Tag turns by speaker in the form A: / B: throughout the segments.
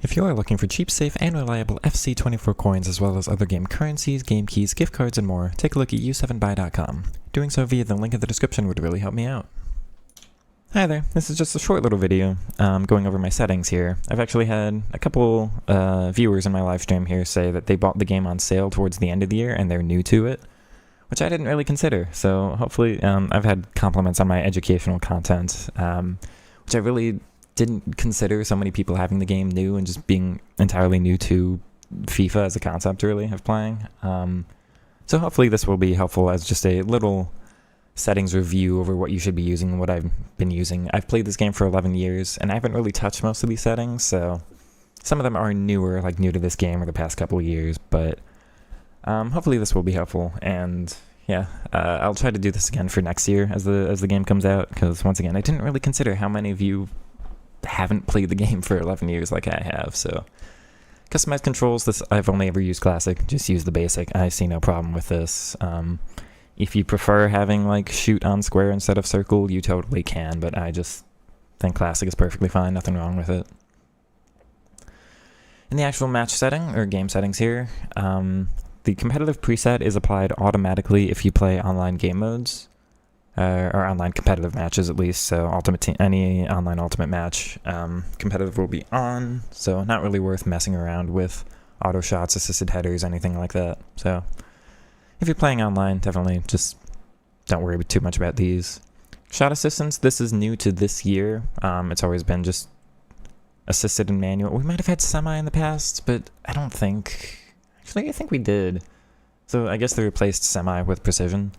A: If you are looking for cheap, safe, and reliable FC24 coins as well as other game currencies, game keys, gift cards, and more, take a look at u7buy.com. Doing so via the link in the description would really help me out. Hi there, this is just a short little video going over my settings here. I've actually had a couple viewers in my live stream here say that they bought the game on sale towards the end of the year and they're new to it, which I didn't really consider. So hopefully I've had compliments on my educational content, which I really didn't consider so many people having the game new and just being entirely new to FIFA as a concept really of playing. So hopefully this will be helpful as just a little settings review over what you should be using and what I've been using. I've played this game for 11 years and I haven't really touched most of these settings, so some of them are newer, like new to this game or the past couple of years, but hopefully this will be helpful. And yeah, I'll try to do this again for next year as the game comes out, because once again I didn't really consider how many of you haven't played the game for 11 years like I have. So customized controls, this I've only ever used classic, just use the basic. I see no problem with this. If you prefer having like shoot on square instead of circle, you totally can, but I just think classic is perfectly fine, nothing wrong with it. In the actual match setting or game settings here, the competitive preset is applied automatically if you play online game modes. Or online competitive matches at least, so any online ultimate match, competitive will be on, so not really worth messing around with auto shots, assisted headers, anything like that. So if you're playing online, definitely just don't worry too much about these. Shot assistance, this is new to this year. It's always been just assisted and manual. We might have had semi in the past, but I don't think, actually I think we did. So I guess they replaced semi with precision.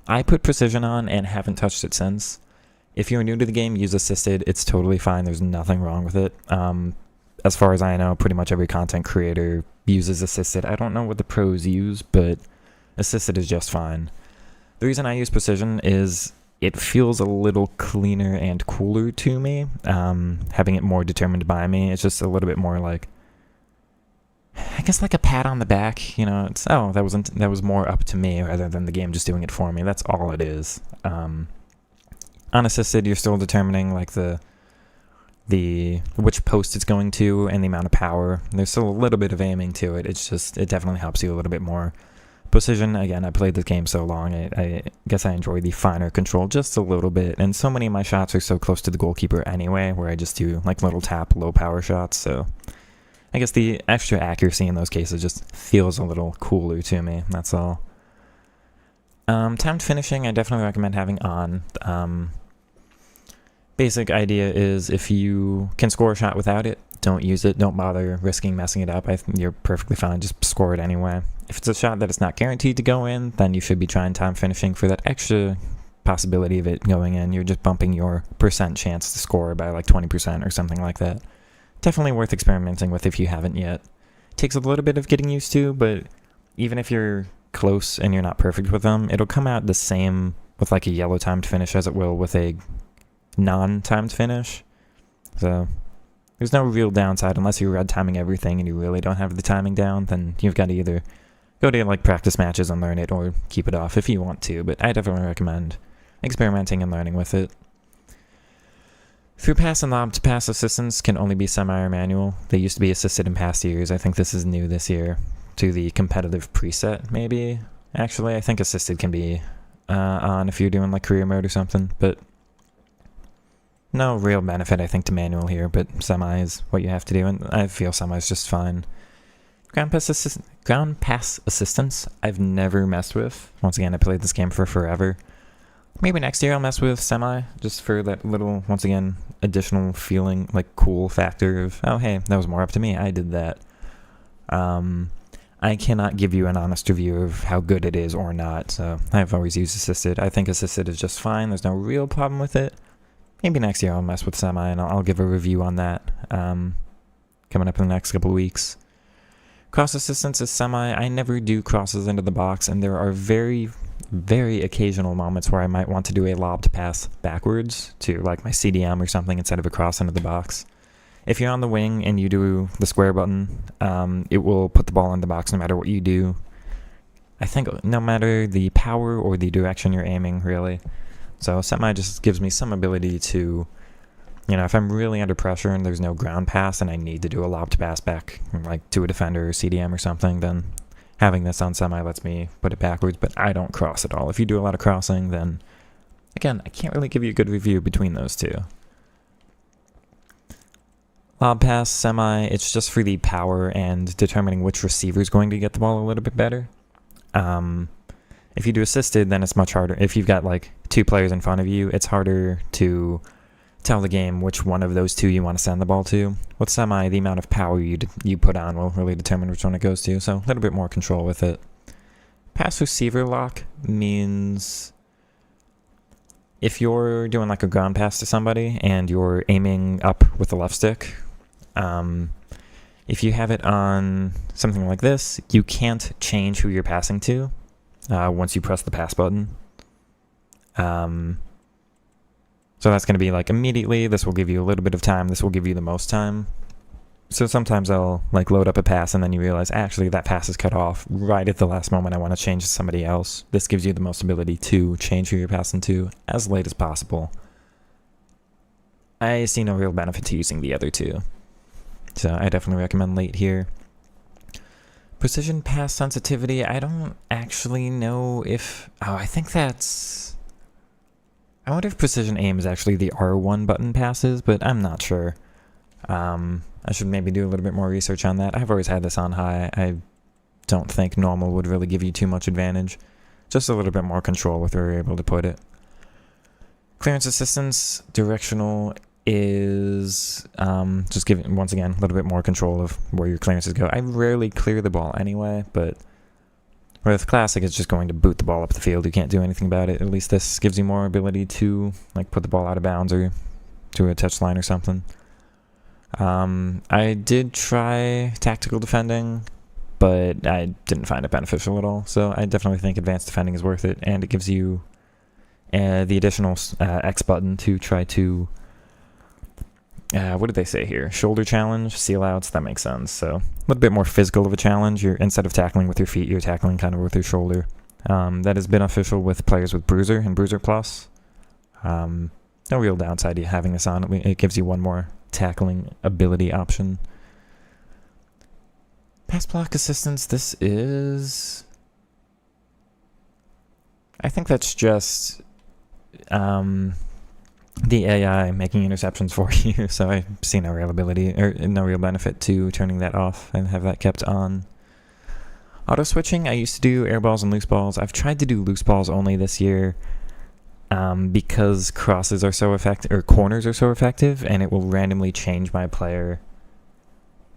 A: I put precision on and haven't touched it since. If you're new to the game, use assisted. It's totally fine. There's nothing wrong with it. As far as I know, pretty much every content creator uses assisted. I don't know what the pros use, but assisted is just fine. The reason I use precision is it feels a little cleaner and cooler to me. Having it more determined by me, it's just a little bit more like, I guess like a pat on the back, you know, it's, oh, that was more up to me rather than the game just doing it for me. That's all it is. Unassisted, you're still determining like which post it's going to and the amount of power. There's still a little bit of aiming to it. It's just, it definitely helps you a little bit more. Precision, again, I played this game so long, I guess I enjoy the finer control just a little bit, and so many of my shots are so close to the goalkeeper anyway, where I just do like little tap, low power shots, so I guess the extra accuracy in those cases just feels a little cooler to me, that's all. Timed finishing, I definitely recommend having on. Basic idea is if you can score a shot without it, don't use it. Don't bother risking messing it up. I think you're perfectly fine. Just score it anyway. If it's a shot that it's not guaranteed to go in, then you should be trying time finishing for that extra possibility of it going in. You're just bumping your percent chance to score by like 20% or something like that. Definitely worth experimenting with if you haven't yet. Takes a little bit of getting used to, but even if you're close and you're not perfect with them, it'll come out the same with like a yellow timed finish as it will with a non-timed finish. So there's no real downside unless you're red timing everything and you really don't have the timing down. Then you've got to either go to like practice matches and learn it or keep it off if you want to, but I definitely recommend experimenting and learning with it. Through pass and lob to pass assistance can only be semi or manual. They used to be assisted in past years. I think this is new this year to the competitive preset maybe. Actually, I think assisted can be on if you're doing like career mode or something, but no real benefit, I think, to manual here, but semi is what you have to do, and I feel semi is just fine. Ground pass assistance, I've never messed with. Once again, I played this game for forever. Maybe next year I'll mess with semi, just for that little, once again, additional feeling, like cool factor of, oh hey, that was more up to me, I did that. I cannot give you an honest review of how good it is or not, so I've always used assisted. I think assisted is just fine, there's no real problem with it. Maybe next year I'll mess with semi and I'll give a review on that coming up in the next couple of weeks. Cross assistance is semi. I never do crosses into the box, and there are very, very occasional moments where I might want to do a lob to pass backwards to like my CDM or something instead of a cross into the box. If you're on the wing and you do the square button, it will put the ball in the box no matter what you do. I think no matter the power or the direction you're aiming, really. So semi just gives me some ability to You know, if I'm really under pressure and there's no ground pass and I need to do a lobbed pass back, like to a defender or CDM or something, then having this on semi lets me put it backwards, but I don't cross at all. If you do a lot of crossing, then, again, I can't really give you a good review between those two. Lob pass, semi, it's just for the power and determining which receiver is going to get the ball a little bit better. If you do assisted, then it's much harder. If you've got like two players in front of you, it's harder to tell the game which one of those two you want to send the ball to. With semi, the amount of power you put on will really determine which one it goes to, so a little bit more control with it. Pass receiver lock means if you're doing like a ground pass to somebody and you're aiming up with the left stick, if you have it on something like this, you can't change who you're passing to once you press the pass button. So that's going to be like immediately, this will give you a little bit of time, this will give you the most time. So sometimes I'll like load up a pass and then you realize actually that pass is cut off right at the last moment I want to change to somebody else. This gives you the most ability to change who you're passing to as late as possible. I see no real benefit to using the other two, so I definitely recommend late here. Precision pass sensitivity, I don't actually know if... I think that's... I wonder if precision aim is actually the R1 button passes, but I'm not sure. I should maybe do a little bit more research on that. I've always had this on high. I don't think normal would really give you too much advantage. Just a little bit more control with where you're able to put it. Clearance assistance, directional is just giving, once again, a little bit more control of where your clearances go. I rarely clear the ball anyway, but with Classic, it's just going to boot the ball up the field. You can't do anything about it. At least this gives you more ability to like put the ball out of bounds or to a touchline or something. I did try tactical defending, but I didn't find it beneficial at all. So I definitely think advanced defending is worth it, and it gives you the additional X button to try to what did they say here? Shoulder challenge, seal outs, that makes sense. So a little bit more physical of a challenge. You're, instead of tackling with your feet, you're tackling kind of with your shoulder. That is beneficial with players with Bruiser and Bruiser Plus. No real downside to having this on. It gives you one more tackling ability option. Pass block assistance, this is... I think that's just... the AI making interceptions for you, so I see no real ability or no real benefit to turning that off and have that kept on. Auto switching, I used to do air balls and loose balls. I've tried to do loose balls only this year because crosses are so effective, or corners are so effective, and it will randomly change my player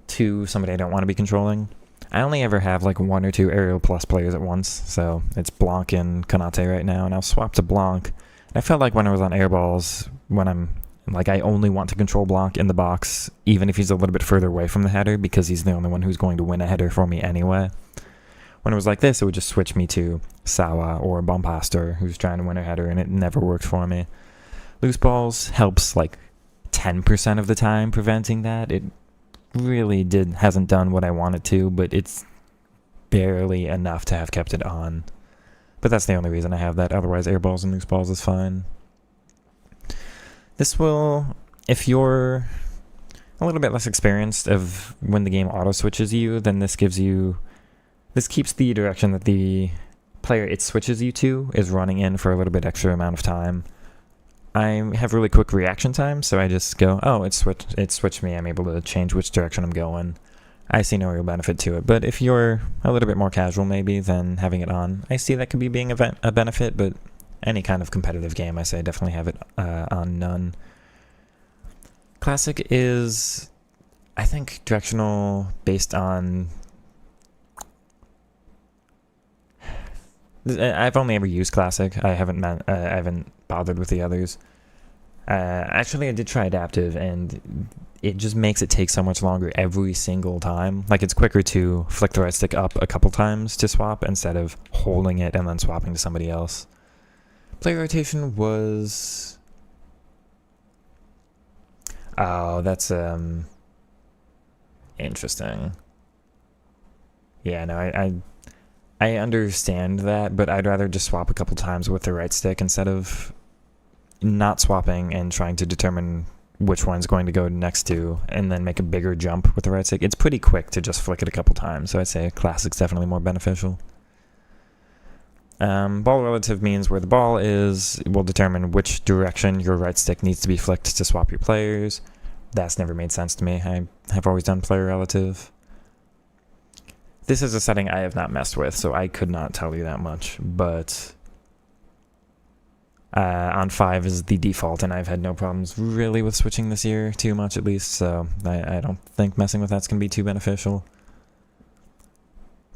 A: to somebody I don't want to be controlling. I only ever have like one or two aerial plus players at once, so it's Blanc and Konate right now, and I'll swap to Blanc. I felt like when I was on air balls, when I'm like, I only want to control Blanc in the box, even if he's a little bit further away from the header, because he's the only one who's going to win a header for me anyway. When it was like this, it would just switch me to Sawa or Bombastor, who's trying to win a header, and it never worked for me. Loose balls helps like 10% of the time preventing that. It really hasn't done what I wanted to, but it's barely enough to have kept it on. But that's the only reason I have that. Otherwise, air balls and loose balls is fine. This will, if you're a little bit less experienced of when the game auto switches you, then this keeps the direction that the player it switches you to is running in for a little bit extra amount of time. I have really quick reaction time, so I just go, oh, it switched me. I'm able to change which direction I'm going. I see no real benefit to it, but if you're a little bit more casual maybe than having it on, I see that could be being a benefit, but any kind of competitive game, I say definitely have it on none. Classic is, I think, directional based on... I've only ever used Classic. I haven't bothered with the others. Actually, I did try adaptive, and it just makes it take so much longer every single time. Like, it's quicker to flick the right stick up a couple times to swap instead of holding it and then swapping to somebody else. Player rotation was... Oh, that's interesting. Yeah, no, I understand that, but I'd rather just swap a couple times with the right stick instead of not swapping and trying to determine which one's going to go next to, and then make a bigger jump with the right stick. It's pretty quick to just flick it a couple times, so I'd say classic's definitely more beneficial. Ball relative means where the ball is will determine which direction your right stick needs to be flicked to swap your players. That's never made sense to me. I have always done player relative. This is a setting I have not messed with, so I could not tell you that much, but on 5 is the default, and I've had no problems really with switching this year, too much at least, so I don't think messing with that's going to be too beneficial.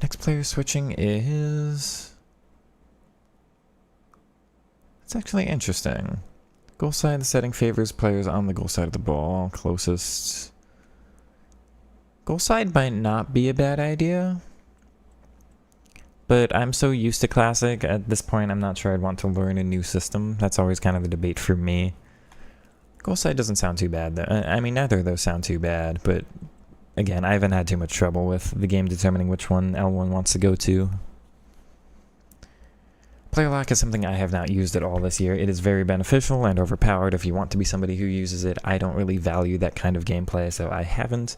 A: Next player switching is... It's actually interesting. Goal side, the setting favors players on the goal side of the ball, closest. Goal side might not be a bad idea, but I'm so used to classic, at this point I'm not sure I'd want to learn a new system. That's always kind of the debate for me. Goal side doesn't sound too bad though. I mean, neither of those sound too bad, but again, I haven't had too much trouble with the game determining which one L1 wants to go to. Player lock is something I have not used at all this year. It is very beneficial and overpowered if you want to be somebody who uses it. I don't really value that kind of gameplay, so I haven't.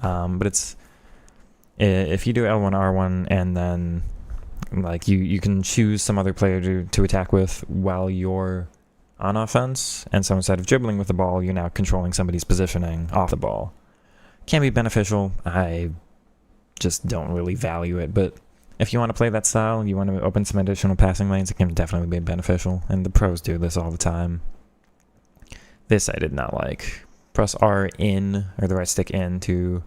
A: But it's... If you do L1, R1, and then like you can choose some other player to attack with while you're on offense, and so instead of dribbling with the ball, you're now controlling somebody's positioning off the ball. Can be beneficial. I just don't really value it, but if you want to play that style, you want to open some additional passing lanes, it can definitely be beneficial, and the pros do this all the time. This I did not like. Press R in, or the right stick in, to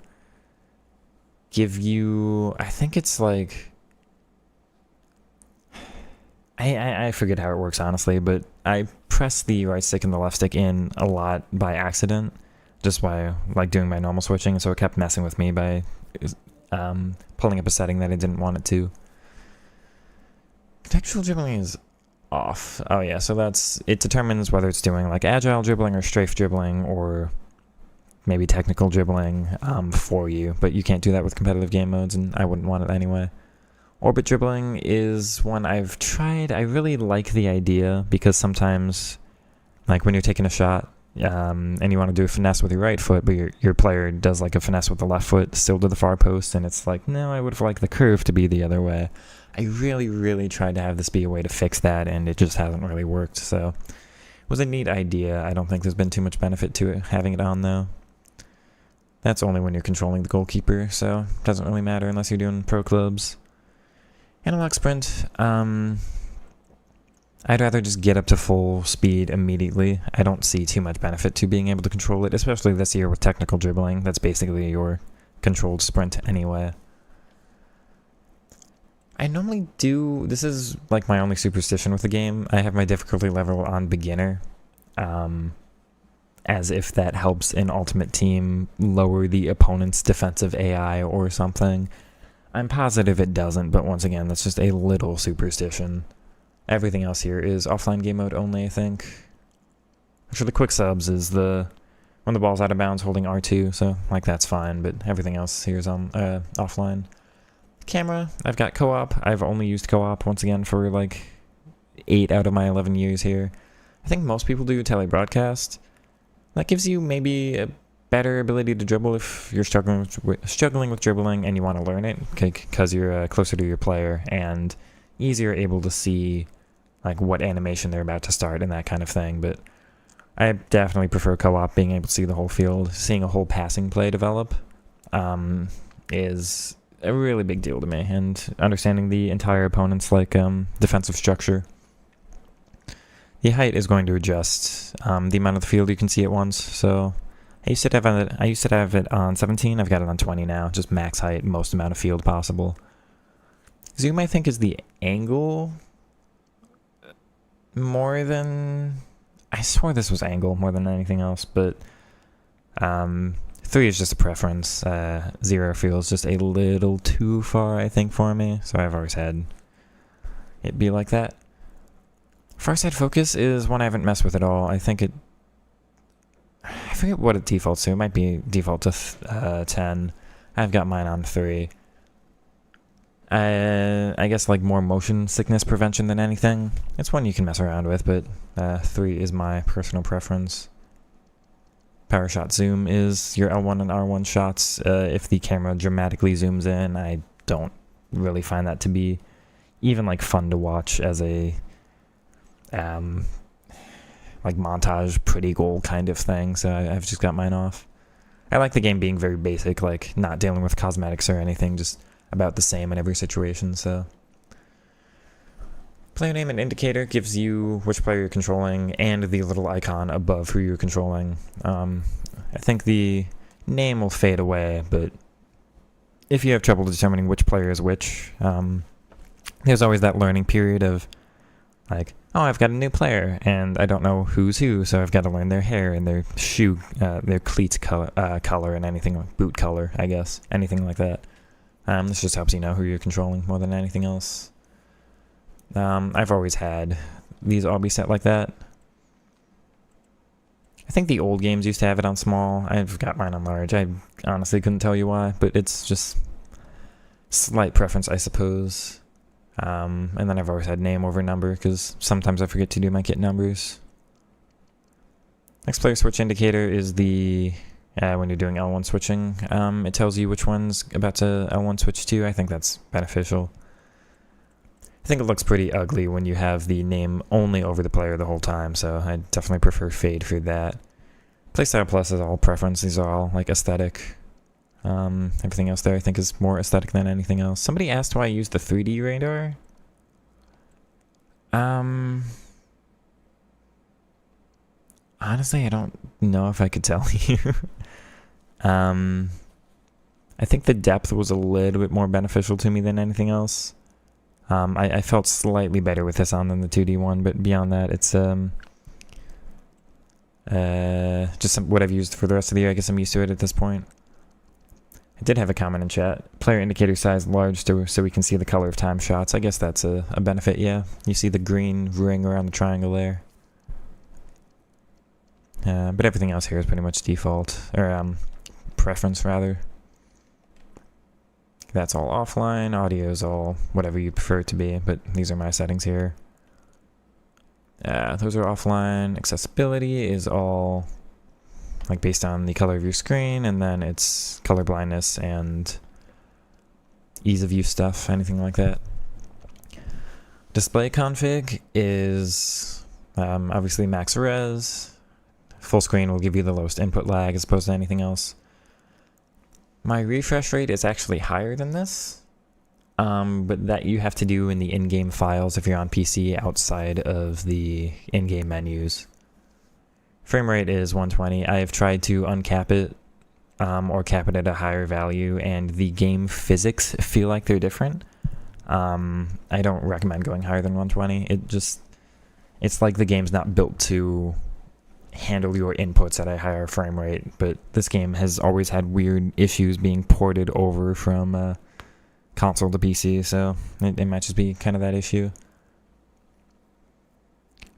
A: give you, I think it's like, I forget how it works honestly, but I press the right stick and the left stick in a lot by accident, just by like doing my normal switching, so it kept messing with me by pulling up a setting that I didn't want it to. Contextual dribbling is off. Oh yeah, so it determines whether it's doing like agile dribbling or strafe dribbling or maybe technical dribbling for you, but you can't do that with competitive game modes, and I wouldn't want it anyway. Orbit dribbling is one I've tried. I really like the idea because sometimes, like when you're taking a shot, and you want to do a finesse with your right foot, but your player does like a finesse with the left foot still to the far post, and it's like, no, I would have liked the curve to be the other way. I really, really tried to have this be a way to fix that, and it just hasn't really worked, so it was a neat idea. I don't think there's been too much benefit to it, having it on, though. That's only when you're controlling the goalkeeper, so it doesn't really matter unless you're doing pro clubs. Analog sprint, I'd rather just get up to full speed immediately. I don't see too much benefit to being able to control it, especially this year with technical dribbling. That's basically your controlled sprint anyway. I normally do, this is like my only superstition with the game. I have my difficulty level on beginner, as if that helps an ultimate team lower the opponent's defensive AI or something. I'm positive it doesn't, but once again, that's just a little superstition. Everything else here is offline game mode only, I think. Actually, the quick subs is when the ball's out of bounds holding R2, so like that's fine, but everything else here is on offline. Camera, I've got co-op. I've only used co-op once again for like 8 out of my 11 years here. I think most people do telebroadcast. That gives you maybe a better ability to dribble if you're struggling with dribbling and you want to learn it, because you're closer to your player and easier able to see like what animation they're about to start and that kind of thing. But I definitely prefer co-op. Being able to see the whole field, seeing a whole passing play develop is a really big deal to me, and understanding the entire opponent's like defensive structure. The height is going to adjust the amount of the field you can see at once, so I used to have it on 17, I've got it on 20 now, just max height, most amount of field possible. Zoom, I think, is the angle more than... I swore this was angle more than anything else, but 3 is just a preference. 0 feels just a little too far, I think, for me, so I've always had it be like that. Far side focus is one I haven't messed with at all. I think I forget what it defaults to. It might be default to 10. I've got mine on 3. I guess like more motion sickness prevention than anything. It's one you can mess around with, but 3 is my personal preference. power shot zoom is your L1 and R1 shots. If the camera dramatically zooms in, I don't really find that to be even like fun to watch as a like montage pretty goal kind of thing. So I've just got mine off. I like the game being very basic, like not dealing with cosmetics or anything, just about the same in every situation. So player name and indicator gives you which player you're controlling and the little icon above who you're controlling. I think the name will fade away, but if you have trouble determining which player is which, there's always that learning period of like, oh, I've got a new player and I don't know who's who, so I've got to learn their hair and their shoe, their cleats color and anything like boot color, I guess, anything like that. This just helps you know who you're controlling more than anything else. I've always had these all be set like that. I think the old games used to have it on small. I've got mine on large. I honestly couldn't tell you why, but it's just slight preference, I suppose. And then I've always had name over number because sometimes I forget to do my kit numbers. Next player switch indicator is the when you're doing L1 switching. It tells you which one's about to L1 switch to. I think that's beneficial. I think it looks pretty ugly when you have the name only over the player the whole time, so I definitely prefer fade for that. Playstyle plus is all preference. These are all like aesthetic. Everything else there I think is more aesthetic than anything else. Somebody asked why I used the 3D radar. Honestly, I don't know if I could tell you. I think the depth was a little bit more beneficial to me than anything else. I felt slightly better with this on than the 2D one, but beyond that, it's just what I've used for the rest of the year. I guess I'm used to it at this point. I did have a comment in chat. Player indicator size large so we can see the color of time shots. I guess that's a benefit, yeah. You see the green ring around the triangle there. But everything else here is pretty much default, or preference rather. That's all offline. Audio is all whatever you prefer it to be, but these are my settings here. Those are offline. Accessibility is all like based on the color of your screen, and then it's color blindness and ease of use stuff, anything like that. Display config is obviously max res. Full screen will give you the lowest input lag as opposed to anything else. My refresh rate is actually higher than this, but that you have to do in the in-game files if you're on PC outside of the in-game menus. Frame rate is 120. I have tried to uncap it or cap it at a higher value, and the game physics feel like they're different. I don't recommend going higher than 120. It's like the game's not built to handle your inputs at a higher frame rate, but this game has always had weird issues being ported over from console to PC, so it might just be kind of that issue.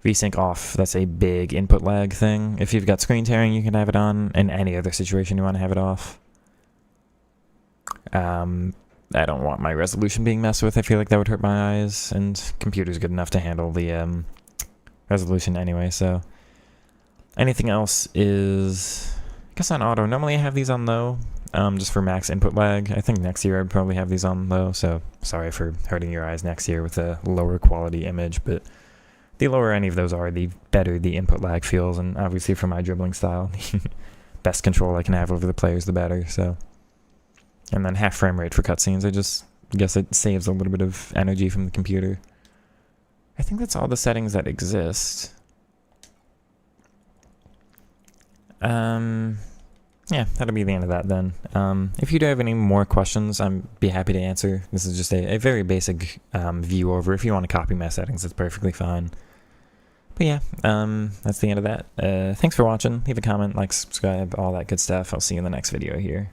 A: VSync off, that's a big input lag thing. If you've got screen tearing, you can have it on. In any other situation, you want to have it off. I don't want my resolution being messed with. I feel like that would hurt my eyes, and computer's good enough to handle the resolution anyway, so anything else is, I guess, on auto. Normally I have these on low, just for max input lag. I think next year I'd probably have these on low, so sorry for hurting your eyes next year with a lower quality image, but the lower any of those are, the better the input lag feels, and obviously for my dribbling style, best control I can have over the players, the better, so. And then half frame rate for cutscenes. I guess it saves a little bit of energy from the computer. I think that's all the settings that exist. Yeah, that'll be the end of that then. If you do have any more questions, I'd be happy to answer. This is just a very basic view over. If you want to copy my settings, that's perfectly fine. But yeah, that's the end of that. Thanks for watching. Leave a comment, like, subscribe, all that good stuff. I'll see you in the next video here.